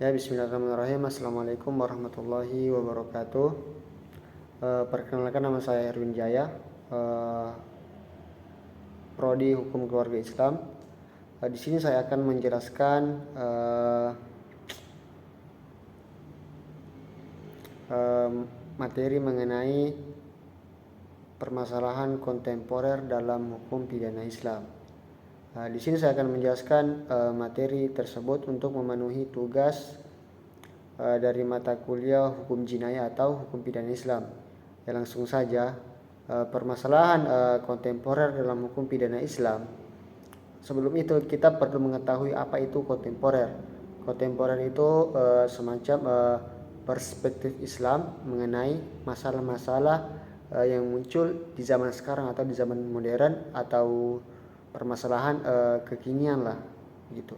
Ya, bismillahirrahmanirrahim. Assalamualaikum warahmatullahi wabarakatuh. Perkenalkan, nama saya Erwin Jaya, Prodi Hukum Keluarga Islam. Di sini saya akan menjelaskan materi mengenai permasalahan kontemporer dalam hukum pidana Islam. Di sini saya akan menjelaskan materi tersebut untuk memenuhi tugas dari mata kuliah hukum jinayah atau hukum pidana Islam. Ya, langsung saja, permasalahan kontemporer dalam hukum pidana Islam. Sebelum itu kita perlu mengetahui apa itu kontemporer. Kontemporer itu semacam perspektif Islam mengenai masalah-masalah yang muncul di zaman sekarang atau di zaman modern, atau permasalahan kekinian lah gitu.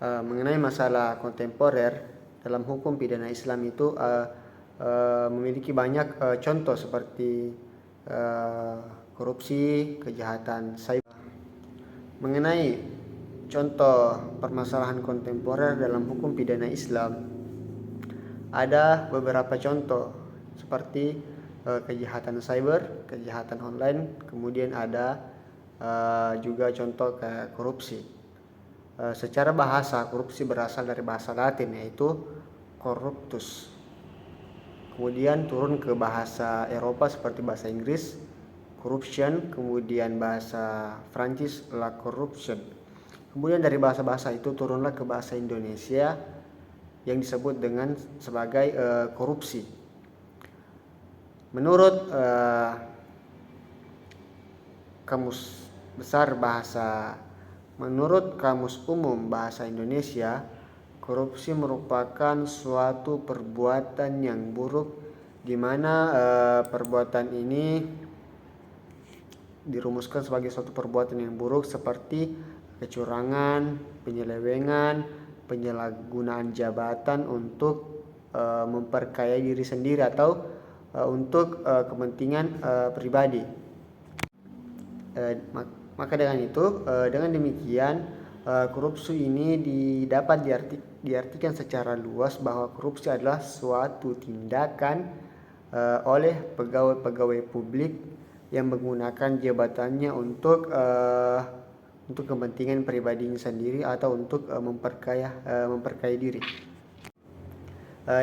Mengenai masalah kontemporer dalam hukum pidana Islam itu memiliki banyak contoh seperti korupsi, kejahatan cyber. Mengenai contoh permasalahan kontemporer dalam hukum pidana Islam, ada beberapa contoh seperti kejahatan cyber, kejahatan online, kemudian ada juga contoh ke korupsi. Secara bahasa, korupsi berasal dari bahasa Latin, yaitu corruptus. Kemudian turun ke bahasa Eropa seperti bahasa Inggris, corruption, kemudian bahasa Prancis, la corruption. Kemudian dari bahasa-bahasa itu turunlah ke bahasa Indonesia yang disebut dengan sebagai korupsi. Menurut Kamus Besar Bahasa, menurut Kamus Umum Bahasa Indonesia, korupsi merupakan suatu perbuatan yang buruk, di mana perbuatan ini dirumuskan sebagai suatu perbuatan yang buruk seperti kecurangan, penyelewengan, penyalahgunaan jabatan untuk memperkaya diri sendiri atau untuk kepentingan pribadi. Maka dengan demikian korupsi ini dapat diartikan secara luas bahwa korupsi adalah suatu tindakan oleh pegawai-pegawai publik yang menggunakan jabatannya untuk kepentingan pribadinya sendiri atau untuk memperkaya diri.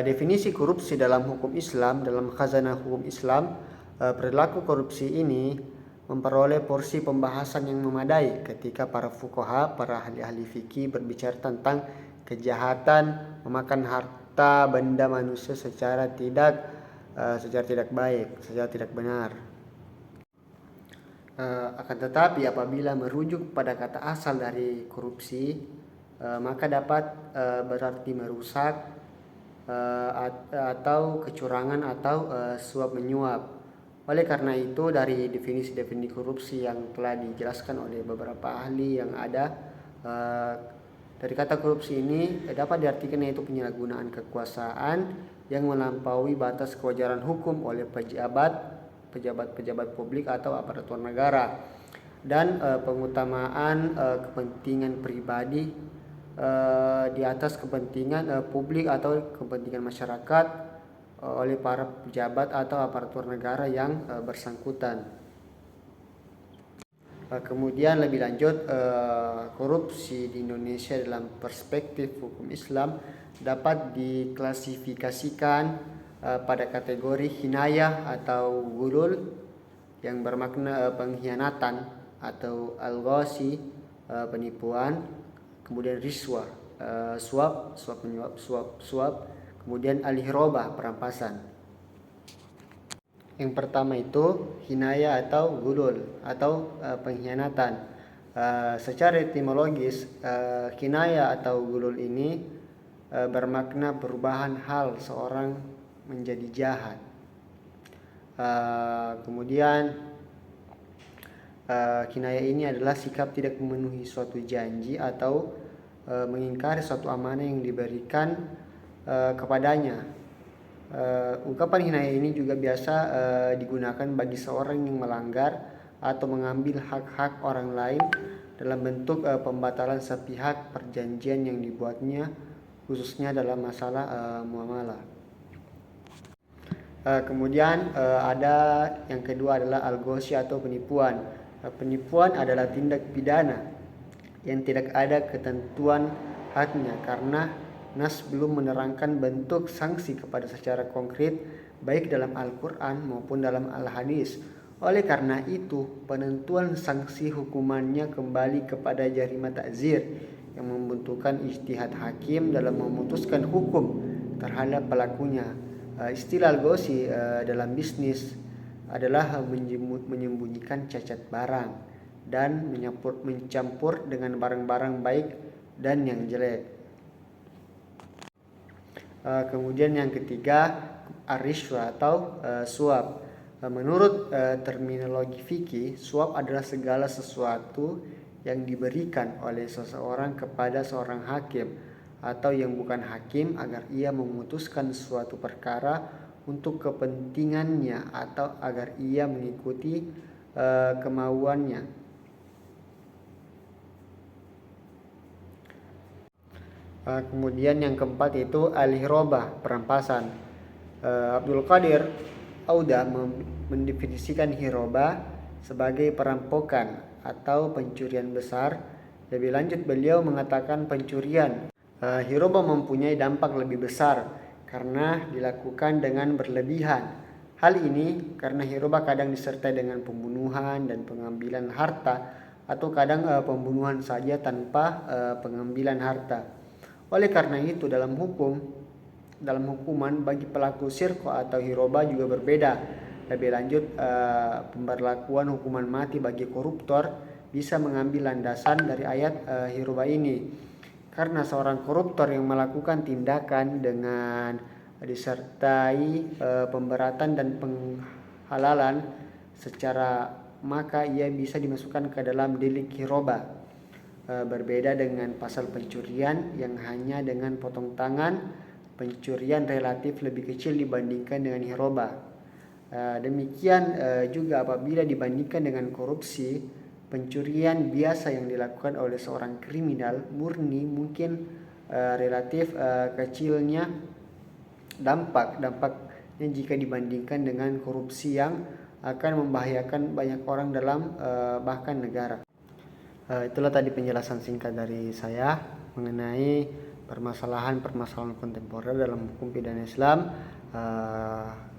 Definisi korupsi dalam hukum Islam, dalam khazanah hukum Islam, perilaku korupsi ini memperoleh porsi pembahasan yang memadai ketika para fuqaha, para ahli-ahli fikih berbicara tentang kejahatan memakan harta benda manusia secara tidak baik, secara tidak benar. Akan tetapi apabila merujuk pada kata asal dari korupsi, maka dapat berarti merusak atau kecurangan atau suap menyuap. Oleh karena itu, dari definisi-definisi korupsi yang telah dijelaskan oleh beberapa ahli yang ada, dari kata korupsi ini dapat diartikan yaitu penyalahgunaan kekuasaan yang melampaui batas kewajaran hukum oleh pejabat publik atau aparatur negara, dan pengutamaan kepentingan pribadi di atas kepentingan publik atau kepentingan masyarakat oleh para pejabat atau aparatur negara yang bersangkutan. Kemudian lebih lanjut, korupsi di Indonesia dalam perspektif hukum Islam dapat diklasifikasikan pada kategori hinayah atau gulul yang bermakna pengkhianatan, atau al-ghashi penipuan, kemudian riswah suap menyuap, kemudian al-hirobah perampasan. Yang pertama itu hinaya atau gulul atau pengkhianatan. Secara etimologis, hinaya atau gulul ini bermakna perubahan hal seorang menjadi jahat. Kemudian hinaya ini adalah sikap tidak memenuhi suatu janji atau mengingkari suatu amanah yang diberikan kepadanya. Ungkapan hinaya ini juga biasa digunakan bagi seorang yang melanggar atau mengambil hak-hak orang lain dalam bentuk pembatalan sepihak perjanjian yang dibuatnya khususnya dalam masalah muamalah. Kemudian ada yang kedua adalah al-ghoshi atau penipuan. Penipuan adalah tindak pidana yang tidak ada ketentuan hadnya karena nas belum menerangkan bentuk sanksi kepada secara konkret baik dalam Al-Quran maupun dalam Al-Hadis. Oleh karena itu, penentuan sanksi hukumannya kembali kepada jarima ta'zir yang membutuhkan ijtihad hakim dalam memutuskan hukum terhadap pelakunya. Istilah al-ghoshi dalam bisnis adalah menyembunyikan cacat barang dan mencampur dengan barang-barang baik dan yang jelek. Kemudian yang ketiga, ar-rishwa atau suap. Menurut terminologi fikih, suap adalah segala sesuatu yang diberikan oleh seseorang kepada seorang hakim atau yang bukan hakim agar ia memutuskan suatu perkara untuk kepentingannya atau agar ia mengikuti kemauannya. Kemudian yang keempat itu al-hirabah, perampasan. Abdul Qadir Auda mendefinisikan hirabah sebagai perampokan atau pencurian besar. Lebih lanjut beliau mengatakan pencurian hirabah mempunyai dampak lebih besar karena dilakukan dengan berlebihan. Hal ini karena hirabah kadang disertai dengan pembunuhan dan pengambilan harta atau kadang pembunuhan saja tanpa pengambilan harta. Oleh karena itu dalam hukuman bagi pelaku sirqah atau hirabah juga berbeda. Lebih lanjut pemberlakuan hukuman mati bagi koruptor bisa mengambil landasan dari ayat hirabah ini. Karena seorang koruptor yang melakukan tindakan dengan disertai pemberatan dan penghalalan secara maka ia bisa dimasukkan ke dalam delik hirabah. Berbeda dengan pasal pencurian yang hanya dengan potong tangan, pencurian relatif lebih kecil dibandingkan dengan hirabah. Demikian juga apabila dibandingkan dengan korupsi, pencurian biasa yang dilakukan oleh seorang kriminal murni mungkin relatif kecilnya dampaknya jika dibandingkan dengan korupsi yang akan membahayakan banyak orang dalam bahkan negara. Itulah tadi penjelasan singkat dari saya mengenai permasalahan kontemporer dalam hukum pidana Islam.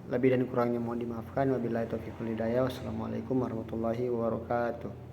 Lebih dan kurangnya mohon dimaafkan. Wabillahi taufiq wal hidayah. Wassalamualaikum warahmatullahi wabarakatuh.